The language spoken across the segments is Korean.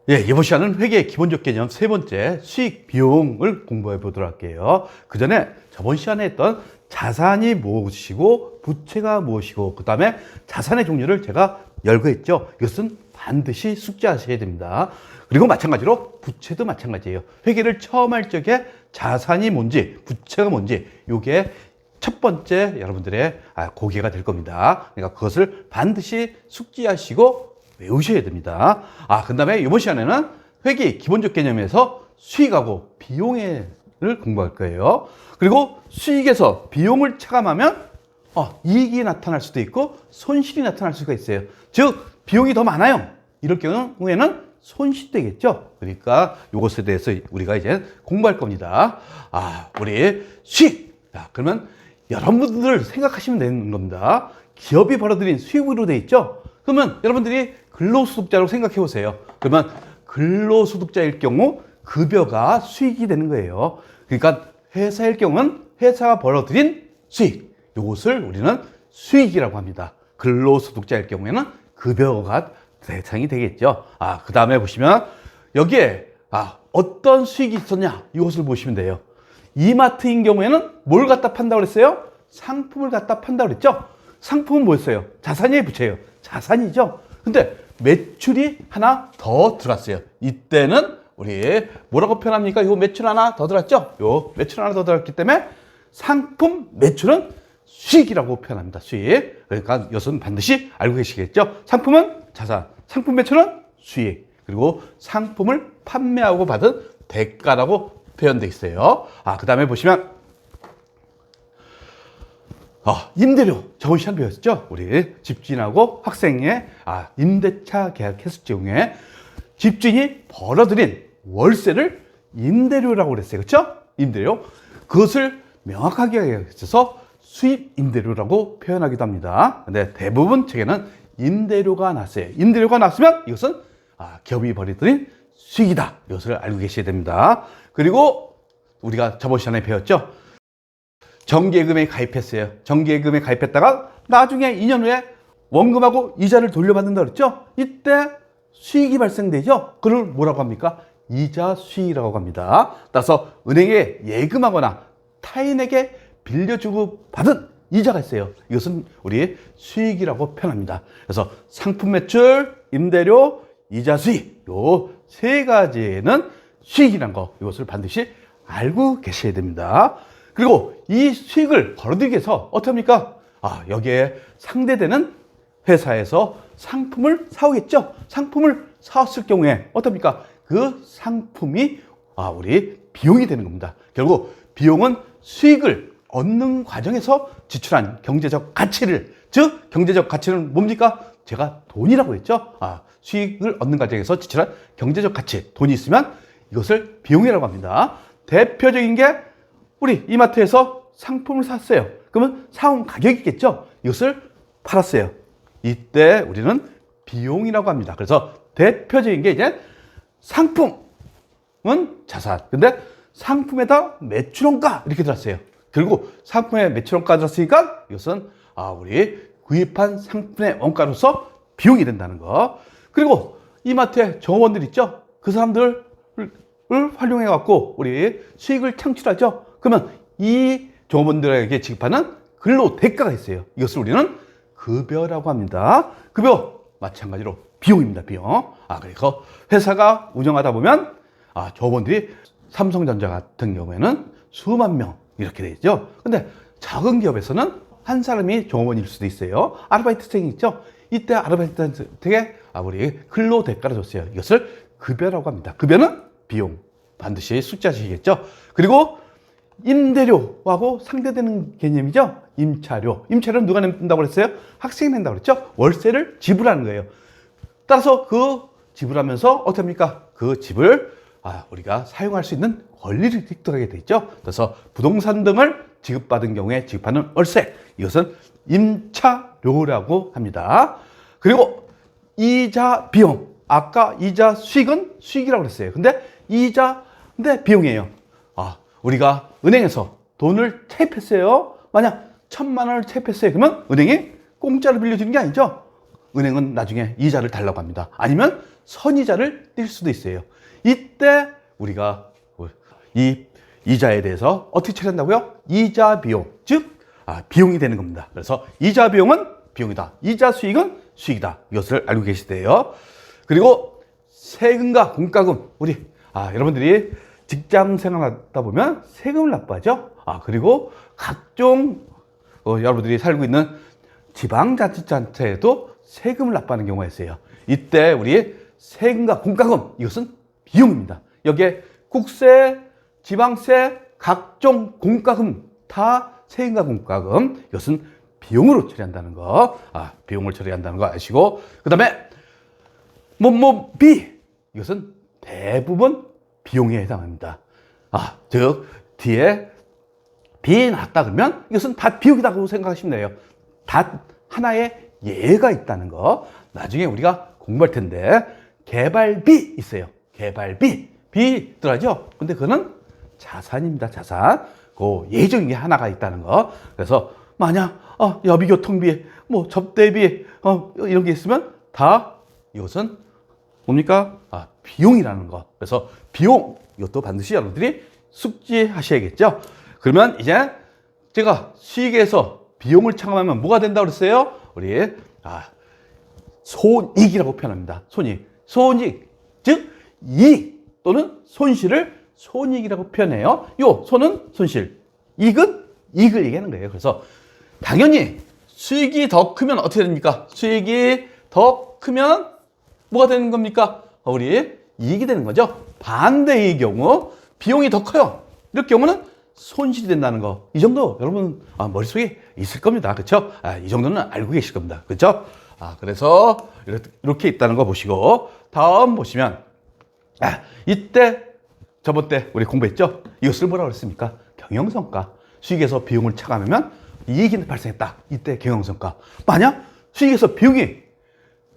예, 이번 시간은 회계의 기본적 개념 세 번째 수익 비용을 공부해 보도록 할게요. 그 전에 저번 시간에 했던 자산이 무엇이고 부채가 무엇이고 그 다음에 자산의 종류를 제가 열거했죠. 이것은 반드시 숙지하셔야 됩니다. 그리고 마찬가지로 부채도 마찬가지예요. 회계를 처음 할 적에 자산이 뭔지 부채가 뭔지 이게 첫 번째 여러분들의 고개가 될 겁니다. 그러니까 그것을 반드시 숙지하시고 외우셔야 됩니다. 그 다음에 이번 시간에는 회계 기본적 개념에서 수익하고 비용을 공부할 거예요. 그리고 수익에서 비용을 차감하면 이익이 나타날 수도 있고 손실이 나타날 수가 있어요. 즉 비용이 더 많아요. 이럴 경우에는 손실되겠죠. 그러니까 이것에 대해서 우리가 이제 공부할 겁니다. 우리 수익. 그러면 여러분들 생각하시면 되는 겁니다. 기업이 벌어들인 수익으로 돼 있죠. 그러면 여러분들이 근로소득자로 생각해 보세요. 그러면 근로소득자일 경우 급여가 수익이 되는 거예요. 그러니까 회사일 경우는 회사가 벌어들인 수익. 이것을 우리는 수익이라고 합니다. 근로소득자일 경우에는 급여가 대상이 되겠죠. 그 다음에 보시면 여기에 어떤 수익이 있었냐 이것을 보시면 돼요. 이마트인 경우에는 뭘 갖다 판다고 그랬어요? 상품을 갖다 판다고 그랬죠? 상품은 뭐였어요? 자산이에요, 부채예요? 자산이죠. 근데 매출이 하나 더 들어왔어요. 이때는 우리 뭐라고 표현합니까? 요 매출 하나 더 들어왔죠? 요 매출 하나 더 들어왔기 때문에 상품 매출은 수익이라고 표현합니다. 수익. 그러니까 이것은 반드시 알고 계시겠죠? 상품은 자산, 상품 매출은 수익. 그리고 상품을 판매하고 받은 대가라고 표현되어 있어요. 그 다음에 보시면 임대료 저번 시간 배웠죠? 우리 집주인하고 학생의 임대차 계약했을 경우에 집주인이 벌어들인 월세를 임대료라고 그랬어요. 그렇죠? 임대료. 그것을 명확하게 해서 수입 임대료라고 표현하기도 합니다. 근데 대부분 책에는 임대료가 났어요. 임대료가 났으면 이것은 기업이 벌어들인 수익이다. 이것을 알고 계셔야 됩니다. 그리고 우리가 저번 시간에 배웠죠? 정기예금에 가입했어요. 정기예금에 가입했다가 나중에 2년 후에 원금하고 이자를 돌려받는다 그랬죠? 이때 수익이 발생되죠? 그걸 뭐라고 합니까? 이자 수익이라고 합니다. 따라서 은행에 예금하거나 타인에게 빌려주고 받은 이자가 있어요. 이것은 우리 수익이라고 표현합니다. 그래서 상품 매출, 임대료, 이자 수익 요 세 가지는 수익이라는 거 이것을 반드시 알고 계셔야 됩니다. 그리고 이 수익을 벌어들이기 위해서 어떻게 합니까? 여기에 상대되는 회사에서 상품을 사오겠죠? 상품을 사왔을 경우에 어떻습니까? 그 상품이 우리 비용이 되는 겁니다. 결국 비용은 수익을 얻는 과정에서 지출한 경제적 가치를, 즉 경제적 가치는 뭡니까? 제가 돈이라고 했죠? 수익을 얻는 과정에서 지출한 경제적 가치, 돈이 있으면 이것을 비용이라고 합니다. 대표적인 게 우리 이마트에서 상품을 샀어요. 그러면 사온 가격이 있겠죠? 이것을 팔았어요. 이때 우리는 비용이라고 합니다. 그래서 대표적인 게 이제 상품은 자산. 근데 상품에다 매출원가 이렇게 들었어요. 그리고 상품에 매출원가 들었으니까 이것은 우리 구입한 상품의 원가로서 비용이 된다는 거. 그리고 이마트에 종업원들 있죠? 그 사람들을 활용해 갖고 우리 수익을 창출하죠. 그러면 이 종업원들에게 지급하는 근로 대가가 있어요. 이것을 우리는 급여라고 합니다. 급여 마찬가지로 비용입니다. 비용. 그래서 회사가 운영하다 보면 종업원들이 삼성전자 같은 경우에는 수만 명 이렇게 되죠. 근데 작은 기업에서는 한 사람이 종업원일 수도 있어요. 아르바이트생이 있죠. 이때 아르바이트생에게 우리 근로 대가를 줬어요. 이것을 급여라고 합니다. 급여는 비용. 반드시 숙지하시겠죠. 그리고 임대료하고 상대되는 개념이죠. 임차료. 임차료는 누가 낸다고 그랬어요? 학생이 낸다고 그랬죠. 월세를 지불하는 거예요. 따라서 그 지불하면서 어떻게 합니까? 그 집을 우리가 사용할 수 있는 권리를 획득하게 돼 있죠. 그래서 부동산 등을 지급받은 경우에 지급하는 월세. 이것은 임차료라고 합니다. 그리고 이자 비용. 아까 이자 수익은 수익이라고 그랬어요. 근데 근데 비용이에요. 우리가 은행에서 돈을 차입했어요. 만약 1,000만 원을 차입했어요. 그러면 은행이 공짜로 빌려주는 게 아니죠. 은행은 나중에 이자를 달라고 합니다. 아니면 선이자를 띨 수도 있어요. 이때 우리가 이 이자에 대해서 어떻게 처리한다고요? 이자 비용, 즉 비용이 되는 겁니다. 그래서 이자 비용은 비용이다. 이자 수익은 수익이다. 이것을 알고 계시대요. 그리고 세금과 공과금, 우리 여러분들이 직장 생활하다 보면 세금을 납부하죠. 그리고 각종 여러분들이 살고 있는 지방자치단체에도 세금을 납부하는 경우가 있어요. 이때 우리 세금과 공과금, 이것은 비용입니다. 여기에 국세, 지방세, 각종 공과금, 다 세금과 공과금, 이것은 비용으로 처리한다는 거, 비용을 처리한다는 거 아시고, 그 다음에 비, 이것은 대부분 비용에 해당합니다. 즉 뒤에 비 났다 그러면 이것은 다 비용이라고 생각하시면 돼요. 단 하나의 예가 있다는 거, 나중에 우리가 공부할 텐데, 개발비 있어요. 개발비, 비 들어가죠. 근데 그거는 자산입니다. 자산. 그 예정이 하나가 있다는 거. 그래서 만약 여비교통비, 접대비 이런 게 있으면 다 이것은 뭡니까? 비용이라는 거. 그래서 비용, 이것도 반드시 여러분들이 숙지하셔야겠죠. 그러면 이제 제가 수익에서 비용을 차감하면 뭐가 된다고 그랬어요? 우리 손익이라고 표현합니다. 손익, 즉 이익 또는 손실을 손익이라고 표현해요. 요 손은 손실, 이익은 이익을 얘기하는 거예요. 그래서 당연히 수익이 더 크면 어떻게 됩니까? 수익이 더 크면 뭐가 되는 겁니까? 우리 이익이 되는 거죠. 반대의 경우 비용이 더 커요. 이럴 경우는 손실이 된다는 거. 이 정도 여러분 머릿속에 있을 겁니다. 그렇죠? 이 정도는 알고 계실 겁니다. 그렇죠? 그래서 이렇게 있다는 거 보시고 다음 보시면 이때 저번 때 우리 공부했죠? 이것을 뭐라고 그랬습니까? 경영성가. 수익에서 비용을 차감하면 이익이 발생했다. 이때 경영성가. 만약 수익에서 비용이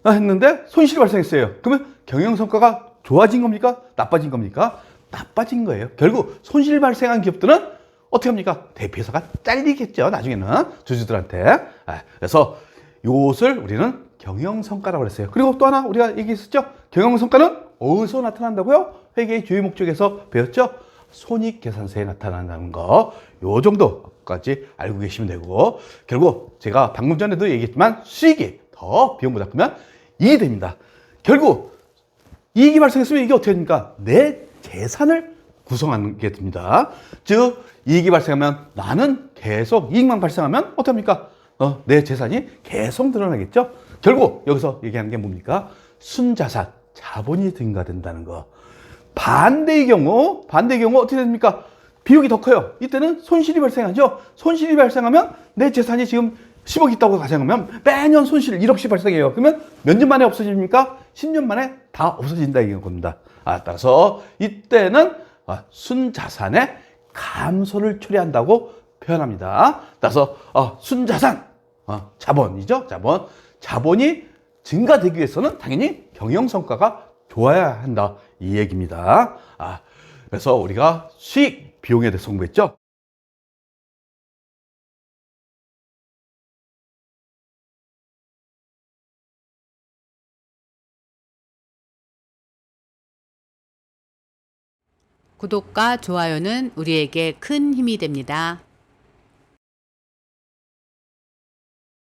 했는데 손실이 발생했어요. 그러면 경영성과가 좋아진 겁니까? 나빠진 겁니까? 나빠진 거예요. 결국 손실 발생한 기업들은 어떻게 합니까? 대표이사가 잘리겠죠. 나중에는 주주들한테. 그래서 이것을 우리는 경영성과라고 그랬어요. 그리고 또 하나 우리가 얘기했었죠. 경영성과는 어디서 나타난다고요? 회계의 주요 목적에서 배웠죠. 손익계산서에 나타난다는 거. 요 정도까지 알고 계시면 되고, 결국 제가 방금 전에도 얘기했지만 수익이 더 비용보다 크면 이익이 됩니다. 결국 이익이 발생했으면 이게 어떻게 됩니까? 내 재산을 구성하게 됩니다. 즉 이익이 발생하면 나는 계속, 이익만 발생하면 어떻게 합니까? 내 재산이 계속 늘어나겠죠. 결국 여기서 얘기하는 게 뭡니까? 순자산, 자본이 증가된다는 거. 반대의 경우 어떻게 됩니까? 비용이 더 커요. 이때는 손실이 발생하죠. 손실이 발생하면 내 재산이 지금 10억 있다고 가정하면 매년 손실 1억씩 발생해요. 그러면 몇 년 만에 없어집니까? 10년 만에 다 없어진다 이런 겁니다. 따라서 이때는 순자산의 감소를 초래한다고 표현합니다. 따라서 순자산, 자본이죠. 자본이 증가되기 위해서는 당연히 경영성과가 좋아야 한다 이 얘기입니다. 그래서 우리가 수익, 비용에 대해서 공부했죠. 구독과 좋아요는 우리에게 큰 힘이 됩니다.